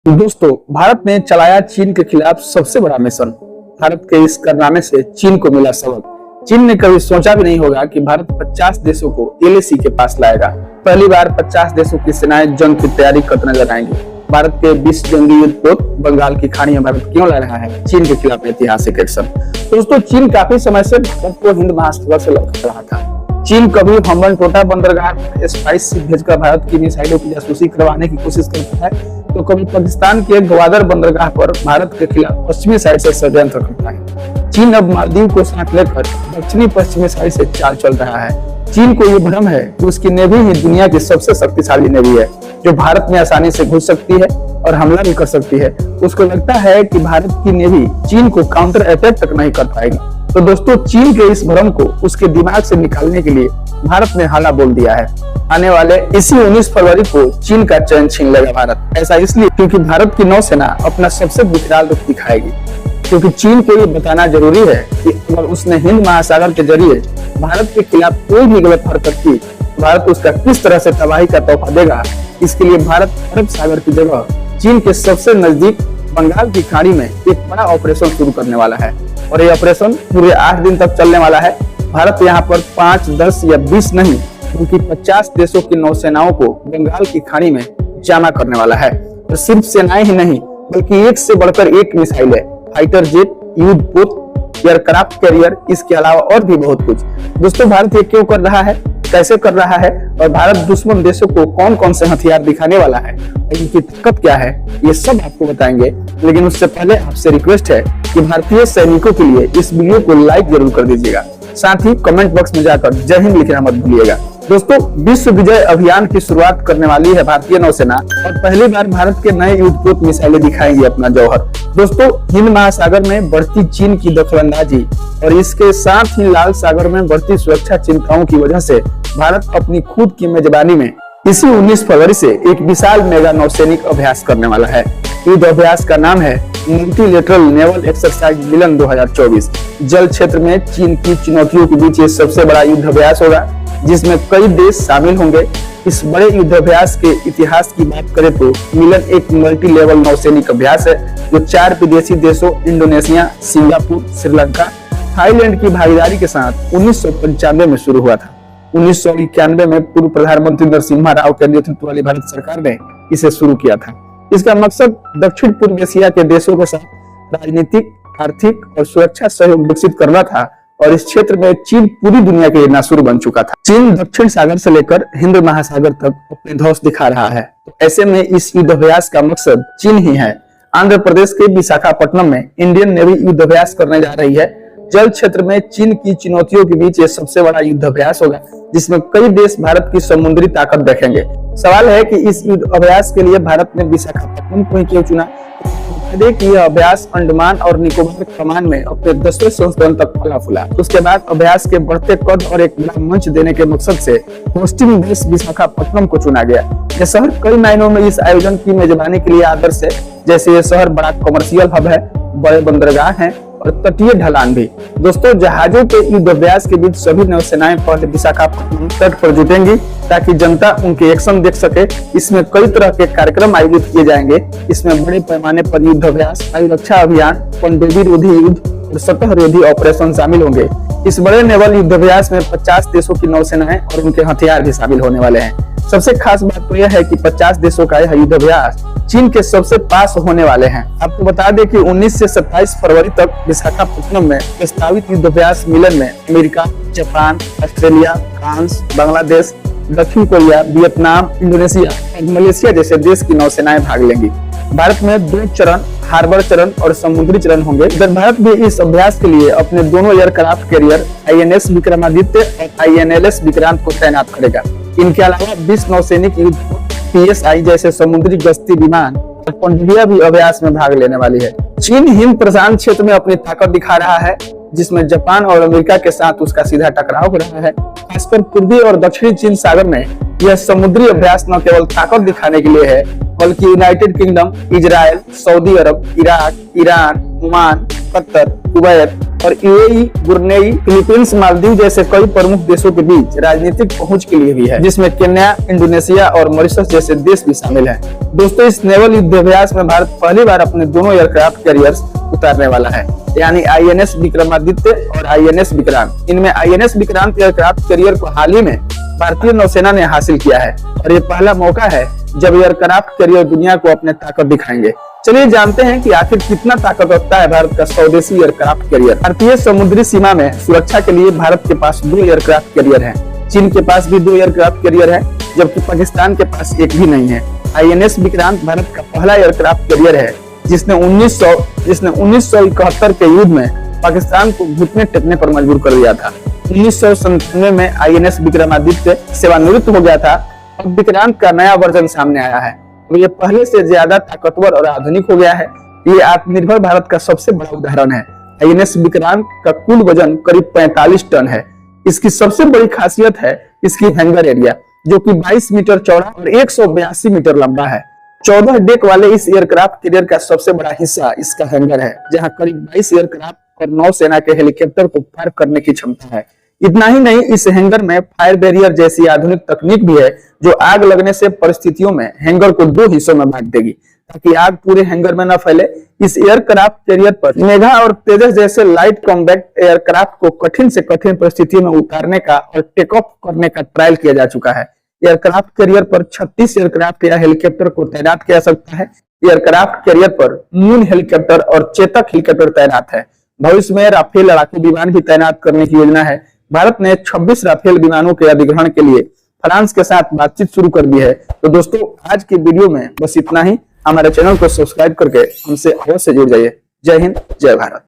दोस्तों, भारत ने चलाया चीन के खिलाफ सबसे बड़ा मिशन। भारत के इस कारनामे से चीन को मिला सबक। चीन ने कभी सोचा भी नहीं होगा कि भारत 50 देशों को एलएसी के पास लाएगा। पहली बार 50 देशों की सेनाएं जंग की तैयारी करने नजर आएंगी। भारत के 20 जंगी युद्धपोत बंगाल की खाड़ी में भारत क्यों लड़ रहा है चीन के खिलाफ ऐतिहासिक एक्शन। दोस्तों, चीन काफी समय से भारत को हिंद महासागर से लड़ रहा था। चीन कभी हम्बनटोटा बंदरगाह स्पाइस भेजकर भारत की मिसाइलों की जासूसी करवाने की कोशिश करता है, तो कभी पाकिस्तान के ग्वादर बंदरगाह पर भारत के खिलाफ पश्चिमी साइड से षड्यंत्र करता है। चीन अब मालदीव को साथ लेकर दक्षिणी पश्चिमी साइड से चाल चल रहा है। चीन को ये भ्रम है कि उसकी नेवी ही दुनिया की सबसे शक्तिशाली नेवी है, जो भारत में आसानी से घुस सकती है और हमला भी कर सकती है। उसको लगता है कि भारत की नेवी चीन को काउंटर अटैक तक नहीं कर पाएगी। तो दोस्तों, चीन के इस भ्रम को उसके दिमाग से निकालने के लिए भारत ने हाला बोल दिया है। आने वाले इसी 19 फरवरी को चीन का चैन छीन लेगा भारत। ऐसा इसलिए क्योंकि भारत की नौसेना अपना सबसे विकराल रूप दिखाएगी। क्योंकि चीन को ये बताना जरूरी है कि अगर उसने हिंद महासागर के जरिए भारत के खिलाफ कोई भी गलत हरकत की, भारत उसका किस तरह से तबाही का तोहफा देगा। इसके लिए भारत अरब सागर की जगह चीन के सबसे नजदीक बंगाल की खाड़ी में एक बड़ा ऑपरेशन शुरू करने वाला है। और ये ऑपरेशन पूरे 8 दिन तक चलने वाला है। भारत यहाँ पर 5, 10 या 20 नहीं बल्कि 50 देशों की नौसेनाओं को बंगाल की खाड़ी में जमा करने वाला है। और सिर्फ सेनाएं ही नहीं बल्कि एक से बढ़कर एक मिसाइल है, फाइटर जेट, युद्धपोत, एयरक्राफ्ट कैरियर, इसके अलावा और भी बहुत कुछ। दोस्तों, भारत ये क्यों कर रहा है, कैसे कर रहा है और भारत दुश्मन देशों को कौन कौन से हथियार दिखाने वाला है, इनकी ताकत क्या है, ये सब आपको बताएंगे। लेकिन उससे पहले आपसे रिक्वेस्ट है कि भारतीय सैनिकों के लिए इस वीडियो को लाइक जरूर कर दीजिएगा। साथ ही कमेंट बॉक्स में जाकर जय हिंद लिखना मत भूलिएगा। दोस्तों, विश्व विजय अभियान की शुरुआत करने वाली है भारतीय नौसेना और पहली बार भारत के नए युद्धपोत मिसाइलें दिखाएंगी अपना जौहर। दोस्तों, हिंद महासागर में बढ़ती चीन की दखलंदाजी और इसके साथ ही लाल सागर में बढ़ती सुरक्षा चिंताओं की वजह से भारत अपनी खुद की मेजबानी में इसी 19 फरवरी से एक विशाल मेगा नौसैनिक अभ्यास करने वाला है। युद्ध अभ्यास का नाम है मल्टीलेटरल नेवल एक्सरसाइज मिलन 2024। जल क्षेत्र में चीन की चुनौतियों के बीच ये सबसे बड़ा युद्ध अभ्यास होगा, जिसमें कई देश शामिल होंगे। इस बड़े युद्ध अभ्यास के इतिहास की बात करें तो मिलन एक मल्टी लेवल नौसैनिक अभ्यास है, जो 4 विदेशी देशों इंडोनेशिया, सिंगापुर, श्रीलंका, थाईलैंड की भागीदारी के साथ 1995 में शुरू हुआ था। 1991 में पूर्व प्रधानमंत्री नरसिम्हा राव के नेतृत्व वाली भारत सरकार ने इसे शुरू किया था। इसका मकसद दक्षिण पूर्व एशिया के देशों के साथ राजनीतिक, आर्थिक और सुरक्षा सहयोग विकसित करना था। और इस क्षेत्र में चीन पूरी दुनिया के नासुर बन चुका था। चीन दक्षिण सागर से लेकर हिंद महासागर तक अपने धौंस दिखा रहा है। तो ऐसे में इस युद्धाभ्यास का मकसद चीन ही है। आंध्र प्रदेश के विशाखापट्टनम में इंडियन नेवी युद्धाभ्यास करने जा रही है। जल क्षेत्र में चीन की चुनौतियों के बीच ये सबसे बड़ा युद्धाभ्यास होगा, जिसमें कई देश भारत की समुद्री ताकत देखेंगे। सवाल है कि इस युद्ध अभ्यास के लिए भारत ने विशाखापट्टनम को ही क्यों चुना। कि यह अभ्यास अंडमान और निकोबार कमान में अपने 10वें संस्करण तक फला फूला। उसके बाद अभ्यास के बढ़ते कद और एक बड़ा मंच देने के मकसद से होस्टिंग देश विशाखापट्टनम को चुना गया। यह शहर कई मायनों में इस आयोजन की मेजबानी के लिए आदर्श है। जैसे यह शहर बड़ा कमर्शियल हब है, बड़े बंदरगाह हैं और तटीय ढलान भी। दोस्तों, जहाजों के युद्धाभ्यास के बीच सभी नौसेनाएं पहले विशाखापट्टनम तट पर जुटेंगी ताकि जनता उनके एक्शन देख सके। इसमें कई तरह के कार्यक्रम आयोजित किए जाएंगे। इसमें बड़े पैमाने पर युद्धाभ्यास, वायु रक्षा अभियान, पनडुब्बी रोधी युद्ध और सतह रोधी ऑपरेशन शामिल होंगे। इस बड़े नेवल युद्धाभ्यास में 50 देशों की नौसेनाएं और उनके हथियार भी शामिल होने वाले हैं। सबसे खास बात तो यह है कि 50 देशों का यह युद्धाभ्यास चीन के सबसे पास होने वाले हैं। आपको बता दें कि 19 से 27 फरवरी तक विशाखापट्टनम में प्रस्तावित युद्धाभ्यास मिलन में America, Japan, Australia, France, Bangladesh, दक्षिण कोरिया, वियतनाम, इंडोनेशिया और मलेशिया जैसे देश की नौसेनाएं भाग लेंगी। भारत में 2 चरण, हार्बर चरण और समुद्री चरण होंगे। इधर भारत भी इस अभ्यास के लिए अपने दोनों एयरक्राफ्ट कैरियर INS विक्रमादित्य और INLS विक्रांत को तैनात करेगा। इनके अलावा 20 नौसैनिक युद्धपोत, PSI जैसे समुद्री गश्ती विमान और पनडुब्बियां भी अभ्यास में भाग लेने वाली है। चीन हिंद प्रशांत क्षेत्र में अपनी ताकत दिखा रहा है, जिसमें जापान और अमेरिका के साथ उसका सीधा टकराव हो रहा है। खासकर पूर्वी और दक्षिणी चीन सागर में यह समुद्री अभ्यास न केवल ताकत दिखाने के लिए है, बल्कि United Kingdom, Israel, Saudi Arab, Iraq, Iran, Oman, Qatar, Kuwait, और यूएई, ब्रुनेई, फिलीपींस, मालदीव जैसे कई प्रमुख देशों के बीच राजनीतिक पहुंच के लिए भी है, जिसमें केन्या, इंडोनेशिया और मॉरिशस जैसे देश भी शामिल हैं। दोस्तों, इस नेवल युद्धाभ्यास में भारत पहली बार अपने दोनों एयरक्राफ्ट कैरियर्स उतारने वाला है, यानी आईएनएस विक्रमादित्य और आईएनएस विक्रांत। इनमें आईएनएस विक्रांत एयरक्राफ्ट कैरियर को हाल ही में भारतीय नौसेना ने हासिल किया है और ये पहला मौका है जब एयरक्राफ्ट कैरियर दुनिया को अपने ताकत दिखाएंगे। चलिए जानते हैं कि आखिर कितना ताकत रखता है भारत का स्वदेशी एयरक्राफ्ट कैरियर। भारतीय समुद्री सीमा में सुरक्षा के लिए भारत के पास 2 एयरक्राफ्ट कैरियर हैं। चीन के पास भी 2 एयरक्राफ्ट कैरियर है, जबकि पाकिस्तान के पास एक भी नहीं है। आईएनएस विक्रांत भारत का पहला एयरक्राफ्ट कैरियर है जिसने 1971 के युद्ध में पाकिस्तान को घुटने टेकने पर मजबूर कर दिया था। 1997 में आईएनएस विक्रमादित्य सेवानिवृत्त हो गया था। अब विक्रांत का नया वर्जन सामने आया है। ये पहले से ज्यादा ताकतवर और आधुनिक हो गया है। ये आत्मनिर्भर भारत का सबसे बड़ा उदाहरण है। आईएनएस विक्रांत का कुल वजन करीब 45 टन है। इसकी सबसे बड़ी खासियत है इसकी हैंगर एरिया, जो कि 22 मीटर चौड़ा और 182 मीटर लंबा है। 14 डेक वाले इस एयरक्राफ्ट कैरियर का सबसे बड़ा हिस्सा इसका हैंगर है, जहां करीब 22 एयरक्राफ्ट और नौसेना के हेलीकॉप्टर को पार करने की क्षमता है। इतना ही नहीं, इस हैंगर में फायर बैरियर जैसी आधुनिक तकनीक भी है, जो आग लगने से परिस्थितियों में हैंगर को 2 हिस्सों में बांट देगी ताकि आग पूरे हैंगर में न फैले। इस एयरक्राफ्ट कैरियर पर मेघा और तेजस जैसे लाइट कॉम्बैक्ट एयरक्राफ्ट को कठिन से कठिन परिस्थितियों में उतारने का और टेक ऑफ करने का ट्रायल किया जा चुका है। एयरक्राफ्ट कैरियर पर 36 एयरक्राफ्ट या हेलीकॉप्टर को तैनात किया जा सकता है। एयरक्राफ्ट कैरियर पर मून हेलीकॉप्टर और चेतक हेलीकॉप्टर तैनात है। भविष्य में राफेल लड़ाकू विमान भी तैनात करने की योजना है। भारत ने 26 राफेल विमानों के अधिग्रहण के लिए फ्रांस के साथ बातचीत शुरू कर दी है। तो दोस्तों, आज की वीडियो में बस इतना ही। हमारे चैनल को सब्सक्राइब करके हमसे अवश्य जुड़ जाइए। जय हिंद, जय भारत।